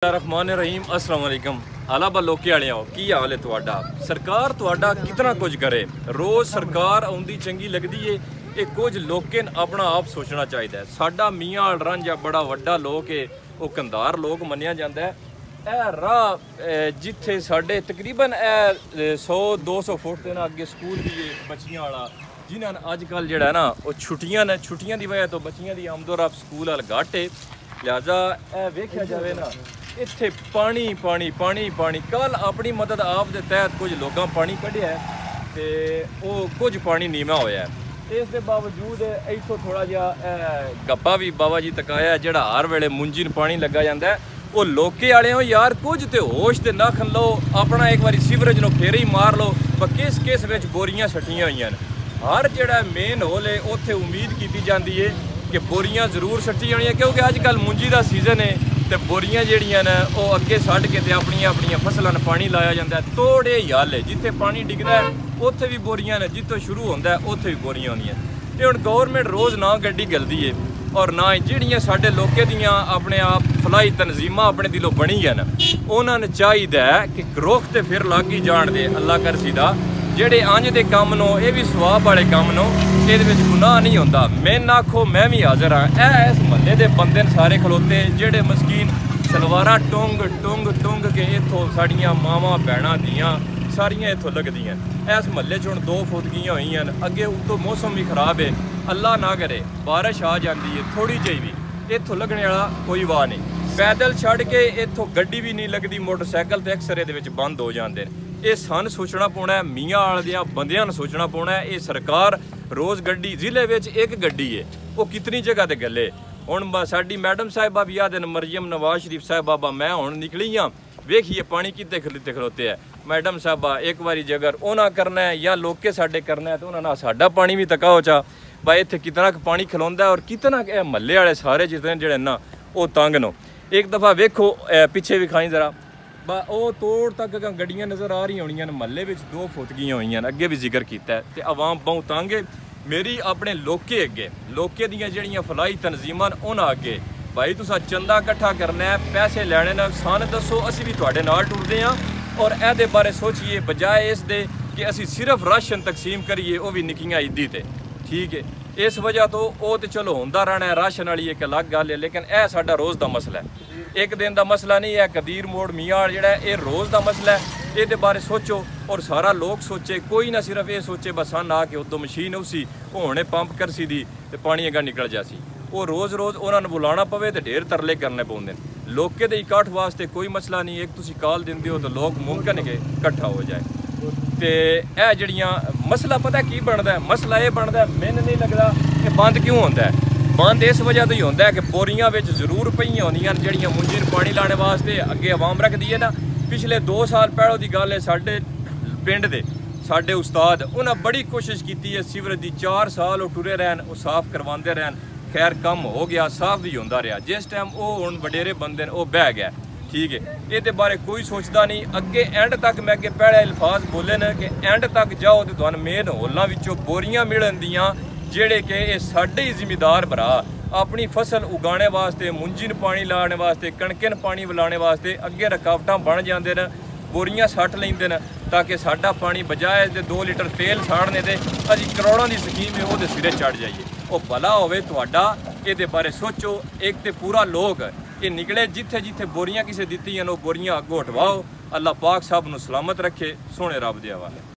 रहमान रहीम अस्सलाम वालेकुम आला लोके वाले आओ की हाल है तुहाडा। सरकार तुहाडा कितना कुछ करे, रोज़ सरकार आउंदी चंगी लगदी है। ये कुछ लोकें अपना आप सोचना चाहिए। साडा मियाँ रांझा बड़ा वड्डा लोक है, वो कंधार लोक मन्निया जाता है। यह राह जिथे साडे तकरीबन 100-200 फुट के ना अगे स्कूल भी है बच्चियां वाला, जिन्हें अजकल जो है ना वो छुट्टियां ने, छुट्टियां की वजह तो बच्चियां की आमदोरफ्त स्कूल वाल घट है। लिहाजा यह वेख्या जाए ना इत्थे पानी पानी पानी पानी। कल अपनी मदद आप दे तहत कुछ लोगों पानी कढ़िया है ते वो कुछ पानी नीमा होया है। इस दे बावजूद इथों थोड़ा जिहा गप्पा भी बाबा जी तकाया जिहड़ा हर वेले मुंजी नूं पानी लगा जाता है। वो लोके वाले हो यार कुछ तो होश ते नख लो, अपना एक बारी सीवरेज नूं फेर ही मार लो। पर किस किस विच बोरियां सट्टियां होईयां ने। हर जिहड़ा मेन होल है उत्थे उम्मीद की जाती है कि बोरियां जरूर सट्टी जानियां, क्योंकि अजकल मुंजी का सीजन है तो बोरियां जिहड़ियां ने वो अगे सट के ते अपनियां फसलां नूं पानी लाया जाता है। थोड़े ही हल है जिथे पानी डिगदा है उत्थे भी बोरियां ने, जितों शुरू होंदा है उत्थे भी बोरियां होंदियां। ते हुण गौरमेंट रोज़ ना गड्डी गलदी है और ना जिहड़ियां साडे लोके दियां अपने आप फलाई तनजीमां अपने दिलों बनी गई न, उन्होंने चाहिए कि रुख ते फिर लग ही जाण दे। अल्लाह कर सीधा जेडे अंज दे काम नो ये भी सवाब वाले काम नो, ये गुनाह नहीं होंदा। मैं आखो मैं भी हाजिर हाँ। इस महल्ले के बंदे सारे खलोते जेडे मस्कीन सलवारा टुंग टुंग टुंग के इतों साड़ियाँ मावां भैणां दियां सारियां इतों लगदियां। इस महल्ले च हुण 2 फुदगियां होईयां न। अगे उतों मौसम भी खराब है, अल्लाह ना करे बारिश आ जाती है थोड़ी जी भी, इतों लगने वाला कोई वाह नहीं। पैदल छड़ के इतों गड्डी भी नहीं लगती, मोटरसाइकिल तो अक्सर ये बंद हो जाते हैं। ये सन सोचना पौना है, मियाँ वाले बंदियां ने सोचना पौना है। ये सरकार रोज़ गड्डी जिले में एक गड्डी है वो कितनी जगह ते गले। हुण साडी मैडम साहिबा भी आदन मरियम नवाज शरीफ साहिबा मैं हुण निकली हाँ, वेखिए पानी कितने खलोते है। मैडम साहिबा एक बारी जगर उन्हें करना है या लोके साडे करना है तो उन्होंने साडा पानी भी तकाओ चा भाई इत्थे कितना पानी खलोंदा है और कितना महल्ले वाले सारे जितने जेडे ना वो तंग नो। एक दफ़ा वेखो पिछे भी खाई जरा वो तोड़ तक गड्डियां नज़र आ रही होनियां न। महल्ले में 2 फुदगियां होईयां, अगे भी जिक्र किया है। तो आवाम बहुत तंग है। मेरी अपने लोके अगे लोके दियां जिहड़ियां फलाई तनजीमां उन्हां अगे भाई तुसा चंदा इकट्ठा करना है, पैसे लैने न, सन दसो असी भी तुहाडे नाल टुरदे हाँ। और इहदे बारे सोचिए बजाए इस दे कि असी सिर्फ राशन तकसीम करिए, वो भी निक्कियां ईदी ते। ठीक है, इस वजह तो वो तो चलो होंदा रहना है, राशन वाली एक अलग गल है, लेकिन यह साडा रोज़ का मसला है, एक दिन का मसला नहीं है। कदीर मोड़ मियाँ जिहड़ा है ये रोज़ का मसला है। ये बारे सोचो और सारा लोग सोचे, कोई ना सिर्फ ये सोचे बस सन आ के उदों मशीन उसी हुणे पंप कर सी दी ते पानी अगर निकल जासी। वो रोज़ रोज़ उन्होंने बुलाना पवे तो ढेर तरले करने पौंदे। लोके दे इकट्ठ वास्ते कोई मसला नहीं, एक तुसी कॉल दिंदे हो तो लोग मुमकिन है कि इकट्ठा हो जाए। तो यह जड़ियाँ मसला पता की बनता है, मसला ये बनता है मैनूं नहीं लगता कि बंद क्यों होता है। बंद इस वजह तो ही होता है कि बोरियां विच जरूर पईयां होंदियां जिहड़ियां मुंजी नूं पानी लाने वास्ते अगे आवाम रखदी है ना। पिछले 2 साल पहलों की गल है, साडे पिंड दे साडे उस्ताद उन्हें बड़ी कोशिश की है सीवरेज की। 4 साल वो टुरे रहन, वो साफ करवाते रहन, खैर कम हो गया, साफ भी होंदा रहा। जिस टाइम वो हुण वडेरे बंदे ने वो बह गया। ठीक है, ये बारे कोई सोचता नहीं। अगे एंड तक मैं अगे पहले अल्फाज बोले न कि एंड तक जाओ तो तुहानूं मेन होलों विचों बोरियां मिलन दियां जेड़े कि ये साडे ही जिमीदार भरा अपनी फसल उगाने वास्ते, मुंजी नूं पानी लाने वास्ते, कणकें नूं पानी लाने वास्ते अगे रुकावटां बन जांदे न, बोरियां सट लैंदे न ताकि साडा पानी बजाए 2 लीटर तेल साड़ने ते असीं करोड़ों की स्कीम है वो सिरे चढ़ जाइए। वो भला होवे तुहाडा, ये बारे सोचो। एक तो पूरा लोग ये निकले जिथे जिथे बोरियां किसे दित्तियां वो बोरियां अगों हटवाओ। अल्लाह पाक साहब नूं सलामत रखे, सोने रब दे हवाले।